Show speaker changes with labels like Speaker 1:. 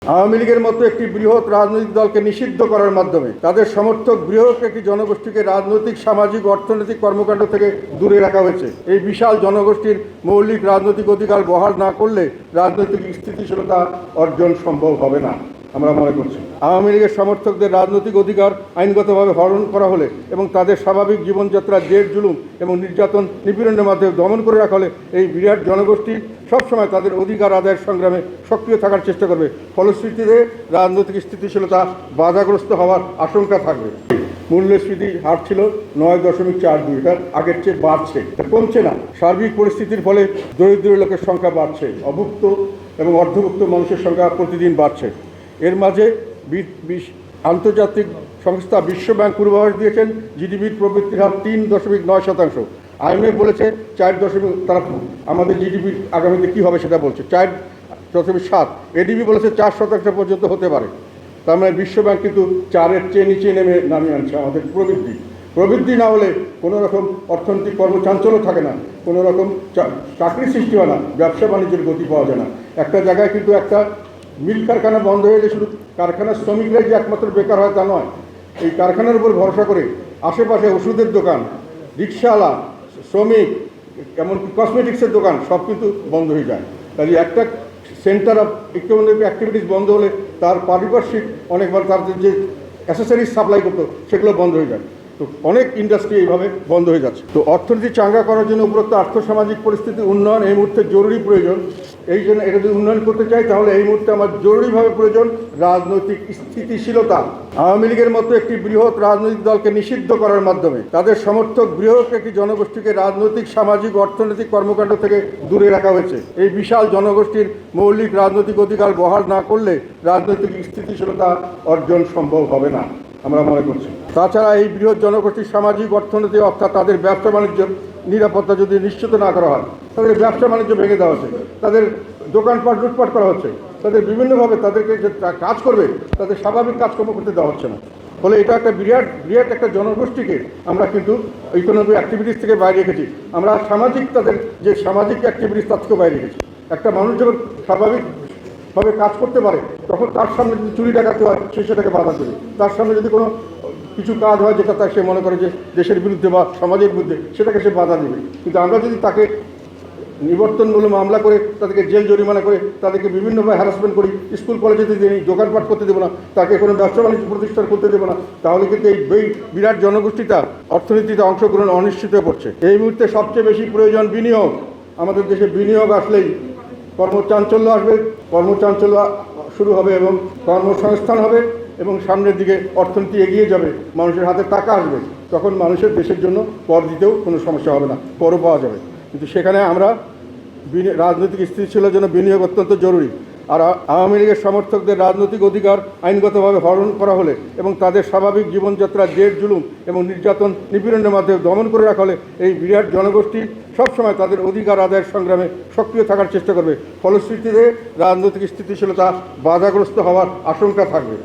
Speaker 1: আওয়ামী লীগের মতো একটি বৃহৎ রাজনৈতিক দলকে নিষিদ্ধ করার মাধ্যমে তাদের সমর্থক বৃহৎ একটি জনগোষ্ঠীকে রাজনৈতিক, সামাজিক, অর্থনৈতিক কর্মকাণ্ড থেকে দূরে রাখা হয়েছে। এই বিশাল জনগোষ্ঠীর মৌলিক রাজনৈতিক অধিকার বহাল না করলে রাজনৈতিক স্থিতিশীলতা অর্জন সম্ভব হবে না আমরা মনে করছি। আওয়ামী লীগের সমর্থকদের রাজনৈতিক অধিকার আইনগতভাবে হরণ করা হলে এবং তাদের স্বাভাবিক জীবনযাত্রার জের জুলুম এবং নির্যাতন নিপীড়নের মাধ্যমে দমন করে রাখা হলে এই বিরাট জনগোষ্ঠী সবসময় তাদের অধিকার আদায়ের সংগ্রামে সক্রিয় থাকার চেষ্টা করবে। ফলশ্রুতিতে রাজনৈতিক স্থিতিশীলতা বাধাগ্রস্ত হওয়ার আশঙ্কা থাকবে। মূল্যস্ফীতি হার ছিল 9.42, এটা আগের চেয়ে বাড়ছে, এটা কমছে না। সার্বিক পরিস্থিতির ফলে দরিদ্র লোকের সংখ্যা বাড়ছে, অভুক্ত এবং অর্ধভুক্ত মানুষের সংখ্যা প্রতিদিন বাড়ছে। এর মাঝে আন্তর্জাতিক সংস্থা বিশ্বব্যাংক পূর্বাভাস দিয়েছেন জিডিপির প্রবৃদ্ধির হার 3.9%। IMF বলেছে 4 তারা আমাদের জিডিপির আগামীতে কী হবে সেটা বলছে 4.7। ADB বলেছে 4% পর্যন্ত হতে পারে। তার মানে বিশ্বব্যাংক কিন্তু 4-এর চেয়ে নিচে নামিয়ে আনছে আমাদের প্রবৃদ্ধি না হলে কোনো রকম অর্থনৈতিক কর্মচাঞ্চল্য থাকে না, কোনো রকম চাকরি সৃষ্টি হয় না, ব্যবসা বাণিজ্যের গতি পাওয়া যায় না। একটা জায়গায় কিন্তু একটা মিল কারখানা বন্ধ হয়ে গেলে শুধু কারখানার শ্রমিকরাই যে একমাত্র বেকার হয় তা নয়। এই কারখানার উপর ভরসা করে আশেপাশে ওষুধের দোকান, রিক্সাওয়ালা, শ্রমিক, এমনকি কসমেটিক্সের দোকান সব কিন্তু বন্ধ হয়ে যায়। তাই একটা সেন্টার অফ ইকোনমিক অ্যাক্টিভিটিস বন্ধ হলে তার পারিপার্শ্বিক অনেকবার তার যে অ্যাসেসরিজ সাপ্লাই করতো সেগুলো বন্ধ হয়ে যায়। তো অনেক ইন্ডাস্ট্রি এইভাবে বন্ধ হয়ে যাচ্ছে। তো অর্থনীতি চাঙ্গা করার জন্য উপরোক্ত আর্থসামাজিক পরিস্থিতি উন্নয়ন এই মুহূর্তে জরুরি প্রয়োজন। এই জন্য এটা যদি উন্নয়ন করতে চাই তাহলে এই মুহূর্তে আমার জরুরিভাবে প্রয়োজন রাজনৈতিক স্থিতিশীলতা। আওয়ামী লীগের মতো একটি বৃহৎ রাজনৈতিক দলকে নিষিদ্ধ করার মাধ্যমে তাদের সমর্থক বৃহৎ একটি জনগোষ্ঠীকে রাজনৈতিক, সামাজিক, অর্থনৈতিক কর্মকাণ্ড থেকে দূরে রাখা হয়েছে। এই বিশাল জনগোষ্ঠীর মৌলিক রাজনৈতিক অধিকার বহাল না করলে রাজনৈতিক স্থিতিশীলতা অর্জন সম্ভব হবে না আমরা মনে করছি। তাছাড়া এই বৃহৎ জনগোষ্ঠীর সামাজিক, অর্থনৈতিক অর্থাৎ তাদের ব্যবসা বাণিজ্যের নিরাপত্তা যদি নিশ্চিত না করা হয়, তাদের ব্যবসা বাণিজ্য ভেঙে দেওয়া হচ্ছে, তাদের দোকানপাট লুটপাট করা হচ্ছে, তাদের বিভিন্নভাবে তাদেরকে যে কাজ করবে তাদের স্বাভাবিক কাজকর্ম করতে দেওয়া হচ্ছে না। ফলে এটা একটা বিরাট একটা জনগোষ্ঠীকে আমরা কিন্তু ইকোনমিক অ্যাক্টিভিটিস থেকে বাইরে রেখেছি। আমরা সামাজিক তাদের যে সামাজিক অ্যাক্টিভিটিস তার থেকে বাইরে রেখেছি। একটা মানুষ যখন স্বাভাবিকভাবে কাজ করতে পারে তখন তার সামনে যদি চুরি ডাকাতি হয় সে সেটাকে বাধা দেবে। তার সামনে যদি কোনো কিছু কাজ হয় যেটা তার সে মনে করে যে দেশের বিরুদ্ধে বা সমাজের বিরুদ্ধে সেটাকে সে বাধা দেবে। কিন্তু আমরা যদি তাকে নিবর্তনমূলক মামলা করে তাদেরকে জেল জরিমানা করে তাদেরকে বিভিন্নভাবে হ্যারাসমেন্ট করি, স্কুল কলেজে যদি দোকানপাট করতে দেবো না, তাকে কোনো ব্যবসা বাণিজ্য প্রতিষ্ঠান করতে দেবো না, তাহলে কিন্তু এই বিরাট জনগোষ্ঠীটা অর্থনীতিতে অংশগ্রহণ অনিশ্চিত হয়ে পড়ছে। এই মুহূর্তে সবচেয়ে বেশি প্রয়োজন বিনিয়োগ। আমাদের দেশে বিনিয়োগ আসলেই কর্মচাঞ্চল্য আসবে, কর্মচাঞ্চল্য শুরু হবে এবং কর্মসংস্থান হবে এবং সামনের দিকে অর্থনীতি এগিয়ে যাবে, মানুষের হাতে টাকা আসবে, তখন মানুষের দেশের জন্য কর দিতেও কোনো সমস্যা হবে না, করও পাওয়া যাবে। কিন্তু সেখানে আমরা রাজনৈতিক স্থিতিশীলতার জন্য বিনিয়োগ অত্যন্ত জরুরি। আর আওয়ামী লীগের সমর্থকদের রাজনৈতিক অধিকার আইনগতভাবে হরণ করা হলে এবং তাদের স্বাভাবিক জীবনযাত্রার জের জুলুম এবং নির্যাতন নিপীড়নের মাধ্যমে দমন করে রাখা হলে এই বিরাট জনগোষ্ঠী সবসময় তাদের অধিকার আদায়ের সংগ্রামে সক্রিয় থাকার চেষ্টা করবে। ফলশ্রুতিতে রাজনৈতিক স্থিতিশীলতা বাধাগ্রস্ত হওয়ার আশঙ্কা থাকবে।